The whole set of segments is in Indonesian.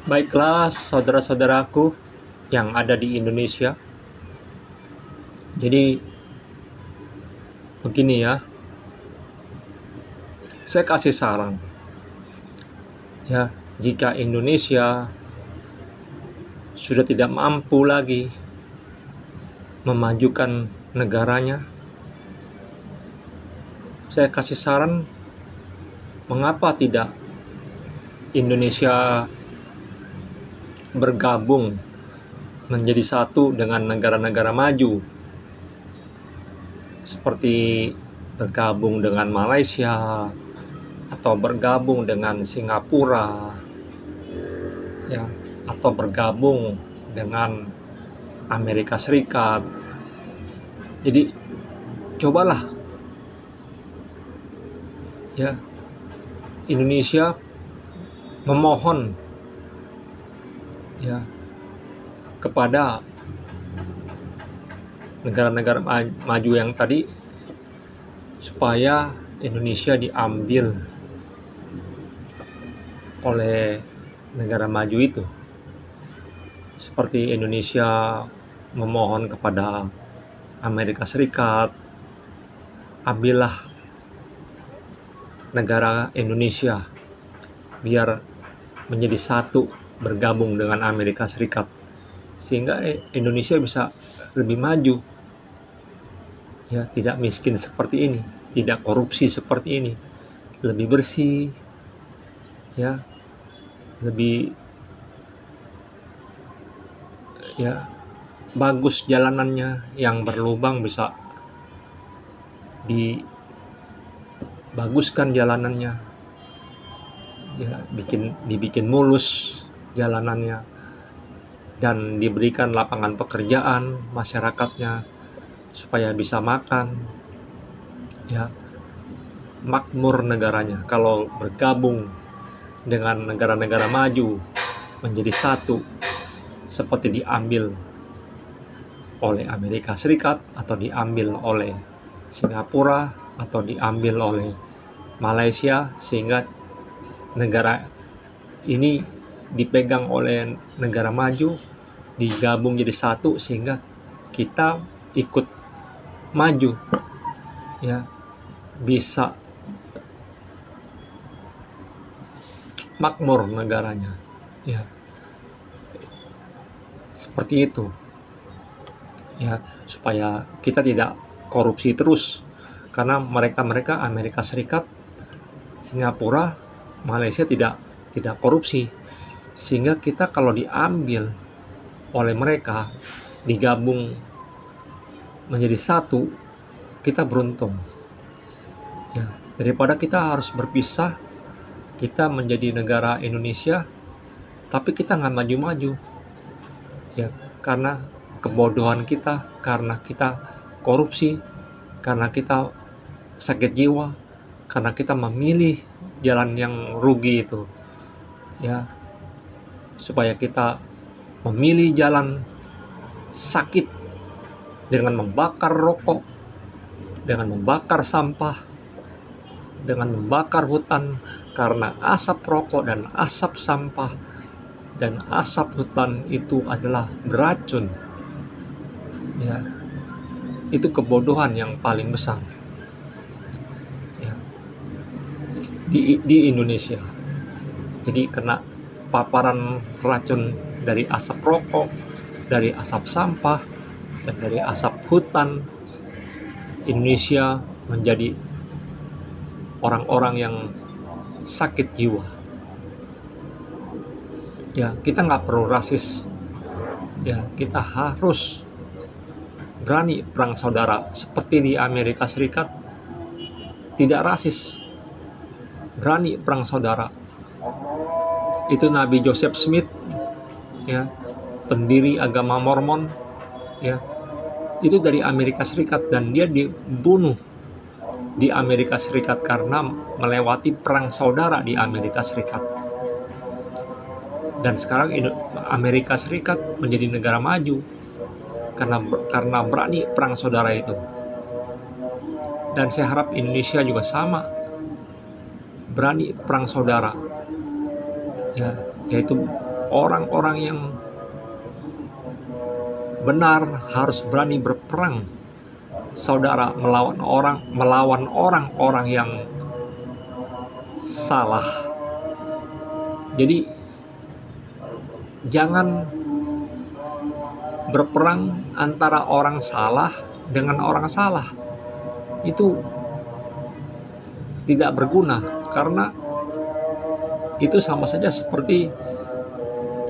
Baiklah, saudara-saudaraku yang ada di Indonesia. Jadi begini ya, saya kasih saran. Ya, jika Indonesia sudah tidak mampu lagi memajukan negaranya, saya kasih saran, mengapa tidak Indonesia bergabung menjadi satu dengan negara-negara maju, seperti bergabung dengan Malaysia atau bergabung dengan Singapura, ya, atau bergabung dengan Amerika Serikat. Jadi cobalah ya, Indonesia memohon ya kepada negara-negara maju yang tadi, supaya Indonesia diambil oleh negara maju itu. Seperti Indonesia memohon kepada Amerika Serikat, ambillah negara Indonesia biar menjadi satu, bergabung dengan Amerika Serikat, sehingga Indonesia bisa lebih maju, ya, tidak miskin seperti ini, tidak korupsi seperti ini, lebih bersih, ya, lebih ya bagus jalanannya, yang berlubang bisa dibaguskan jalanannya, ya, dibikin mulus jalanannya, dan diberikan lapangan pekerjaan masyarakatnya supaya bisa makan, ya, makmur negaranya. Kalau bergabung dengan negara-negara maju menjadi satu, seperti diambil oleh Amerika Serikat atau diambil oleh Singapura atau diambil oleh Malaysia, sehingga negara ini dipegang oleh negara maju, digabung jadi satu, sehingga kita ikut maju, ya, bisa makmur negaranya, ya, seperti itu, ya, supaya kita tidak korupsi terus, karena mereka Amerika Serikat, Singapura, Malaysia tidak korupsi, sehingga kita kalau diambil oleh mereka, digabung menjadi satu, kita beruntung, ya, daripada kita harus berpisah, kita menjadi negara Indonesia tapi kita nggak maju-maju, ya, karena kebodohan kita, karena kita korupsi, karena kita sakit jiwa, karena kita memilih jalan yang rugi itu, ya, supaya kita memilih jalan sakit dengan membakar rokok, dengan membakar sampah, dengan membakar hutan, karena asap rokok dan asap sampah dan asap hutan itu adalah beracun, ya, itu kebodohan yang paling besar, ya, di Indonesia. Jadi kena paparan racun dari asap rokok, dari asap sampah, dan dari asap hutan. Indonesia menjadi orang-orang yang sakit jiwa. Ya, kita nggak perlu rasis. Ya, kita harus berani perang saudara seperti di Amerika Serikat, tidak rasis, berani perang saudara. Itu Nabi Joseph Smith, ya, pendiri agama Mormon, ya, itu dari Amerika Serikat, dan dia dibunuh di Amerika Serikat karena melewati perang saudara di Amerika Serikat. Dan sekarang Amerika Serikat menjadi negara maju karena berani perang saudara itu. Dan saya harap Indonesia juga sama, berani perang saudara, ya, yaitu Orang-orang yang benar harus berani berperang, saudara, melawan orang-orang yang salah. Jadi jangan berperang antara orang salah dengan orang salah. Itu tidak berguna, karena itu sama saja seperti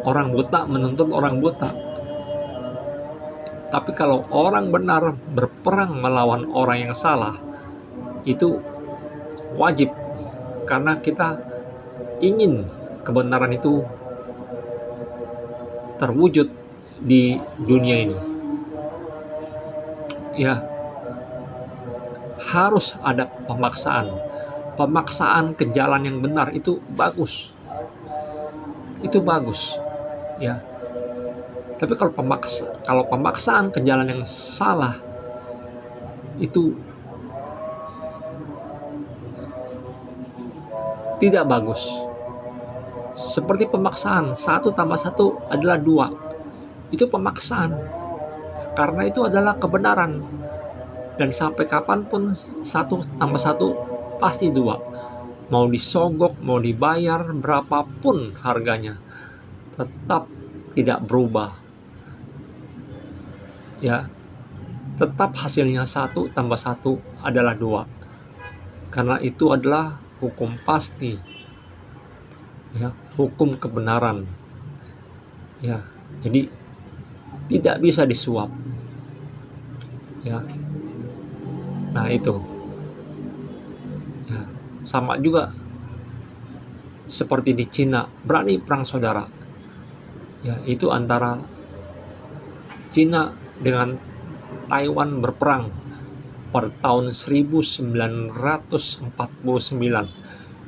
orang buta menuntut orang buta. Tapi kalau orang benar berperang melawan orang yang salah, itu wajib, karena kita ingin kebenaran itu terwujud di dunia ini. Ya, harus ada pemaksaan. Pemaksaan ke jalan yang benar itu bagus. Itu bagus. Ya. Tapi kalau pemaksaan ke jalan yang salah itu tidak bagus. Seperti pemaksaan 1 tambah 1 adalah 2. Itu pemaksaan. Karena itu adalah kebenaran. Dan sampai kapanpun 1 tambah 1 pasti 2. Mau disogok, mau dibayar berapapun harganya, tetap tidak berubah. Ya, tetap hasilnya 1 tambah 1 adalah 2. Karena itu adalah hukum pasti. Ya, hukum kebenaran. Ya, jadi tidak bisa disuap. Ya. Nah, itu. Ya, sama juga seperti di Cina, berani perang saudara. Ya, itu antara Cina dengan Taiwan berperang pada tahun 1949,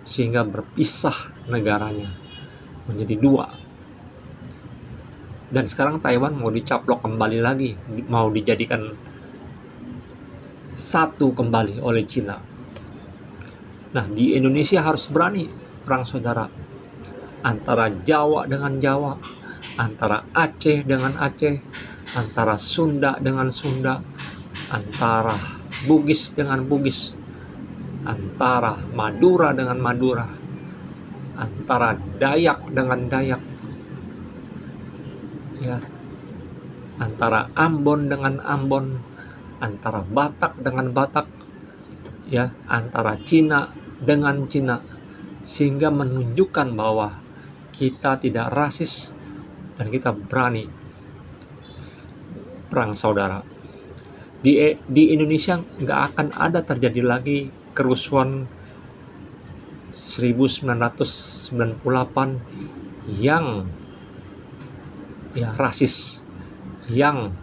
sehingga berpisah negaranya menjadi 2. Dan sekarang Taiwan mau dicaplok kembali lagi, mau dijadikan 1 kembali oleh Cina. Nah, di Indonesia harus berani perang saudara, antara Jawa dengan Jawa, antara Aceh dengan Aceh, antara Sunda dengan Sunda, antara Bugis dengan Bugis, antara Madura dengan Madura, antara Dayak dengan Dayak, ya, antara Ambon dengan Ambon, antara Batak dengan Batak, ya, antara Cina dengan Cina, sehingga menunjukkan bahwa kita tidak rasis dan kita berani perang saudara. Di Indonesia nggak akan ada terjadi lagi kerusuhan 1998 yang rasis, yang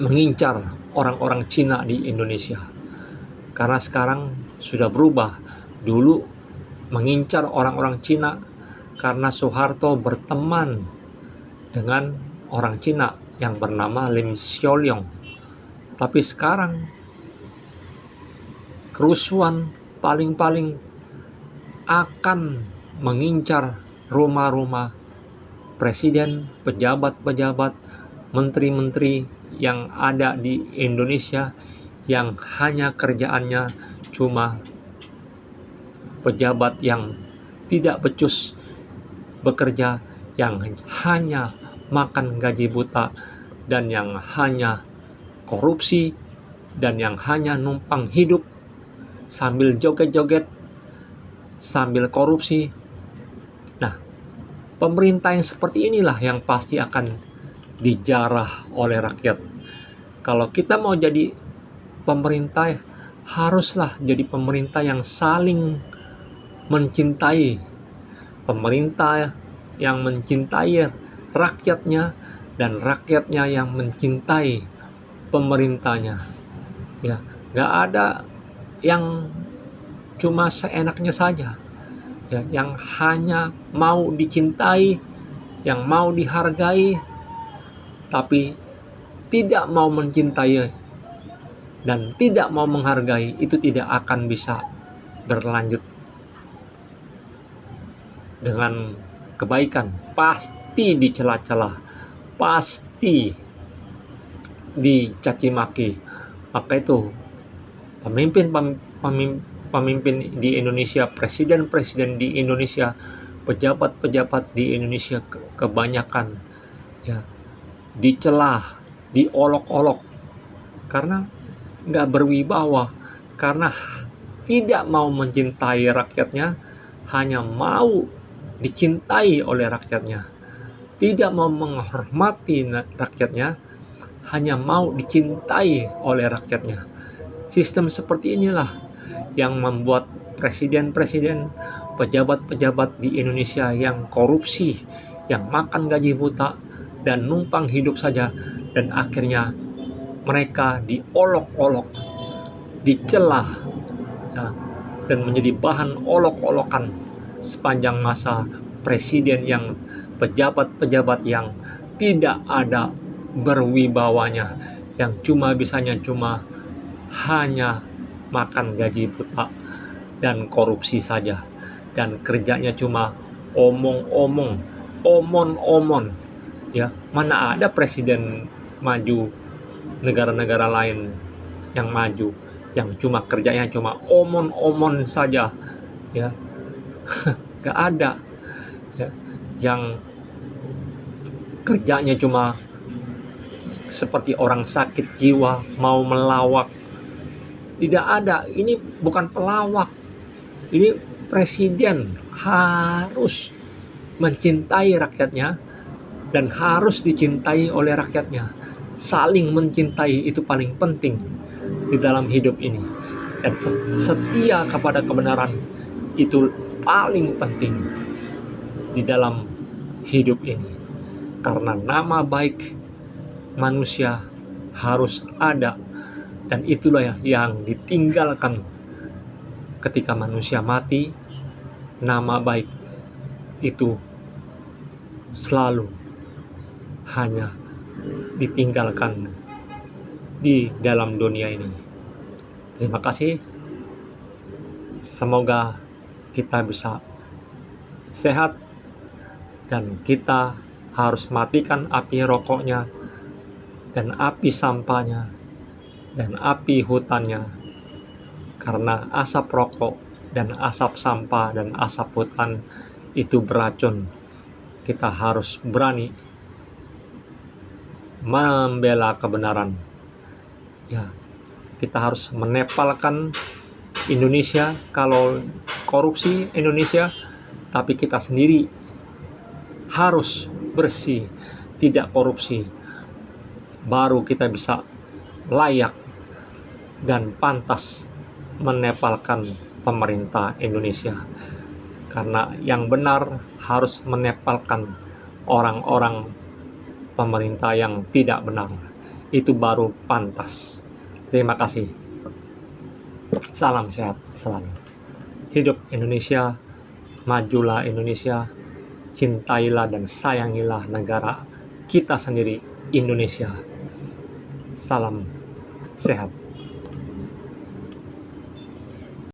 mengincar orang-orang Cina di Indonesia. Karena sekarang sudah berubah. Dulu mengincar orang-orang Cina karena Soeharto berteman dengan orang Cina yang bernama Lim Xiaoliong. Tapi sekarang kerusuhan paling-paling akan mengincar rumah-rumah presiden, pejabat-pejabat, menteri-menteri yang ada di Indonesia, yang hanya kerjaannya cuma pejabat yang tidak becus bekerja, yang hanya makan gaji buta, dan yang hanya korupsi, dan yang hanya numpang hidup sambil joget-joget, sambil korupsi. Nah, pemerintah yang seperti inilah yang pasti akan dijarah oleh rakyat. Kalau kita mau jadi pemerintah, haruslah jadi pemerintah yang saling mencintai, pemerintah yang mencintai rakyatnya, dan rakyatnya yang mencintai pemerintahnya. Ya, nggak ada yang cuma seenaknya saja, ya, yang hanya mau dicintai, yang mau dihargai, tapi tidak mau mencintai dan tidak mau menghargai. Itu tidak akan bisa berlanjut. dengan kebaikan, pasti dicela-cela, pasti dicaci maki. Maka itu pemimpin di Indonesia, presiden-presiden di Indonesia, pejabat-pejabat di Indonesia kebanyakan ya dicela, diolok-olok karena nggak berwibawa, karena tidak mau mencintai rakyatnya, hanya mau dicintai oleh rakyatnya, tidak mau menghormati rakyatnya, hanya mau dicintai oleh rakyatnya. Sistem seperti inilah yang membuat presiden-presiden, pejabat-pejabat di Indonesia yang korupsi, yang makan gaji buta dan numpang hidup saja, dan akhirnya mereka diolok-olok, dicela, ya, dan menjadi bahan olok-olokan sepanjang masa presiden yang pejabat-pejabat yang tidak ada berwibawanya, yang bisanya hanya makan gaji buta dan korupsi saja, dan kerjanya cuma omong-omong, omon-omon. Ya, mana ada presiden maju negara-negara lain yang maju yang kerjanya cuma omon-omon saja, ya. Gak ada ya, yang kerjanya cuma seperti orang sakit jiwa mau melawak. Tidak ada. Ini bukan pelawak, ini presiden harus mencintai rakyatnya dan harus dicintai oleh rakyatnya. Saling mencintai itu paling penting di dalam hidup ini, dan setia kepada kebenaran itu paling penting di dalam hidup ini, karena nama baik manusia harus ada, dan itulah yang ditinggalkan ketika manusia mati. Nama baik itu selalu hanya ditinggalkan di dalam dunia ini. Terima kasih. Semoga kita bisa sehat, dan kita harus matikan api rokoknya dan api sampahnya dan api hutannya, karena asap rokok dan asap sampah dan asap hutan itu beracun. Kita harus berani membela kebenaran. Ya, kita harus menepalkan Indonesia kalau korupsi Indonesia, tapi kita sendiri harus bersih, tidak korupsi. Baru kita bisa layak dan pantas menepalkan pemerintah Indonesia. Karena yang benar harus menepalkan orang-orang pemerintah yang tidak benar. Itu baru pantas. Terima kasih. Salam sehat selalu. Hidup Indonesia, majulah Indonesia, cintailah dan sayangilah negara kita sendiri, Indonesia. Salam sehat.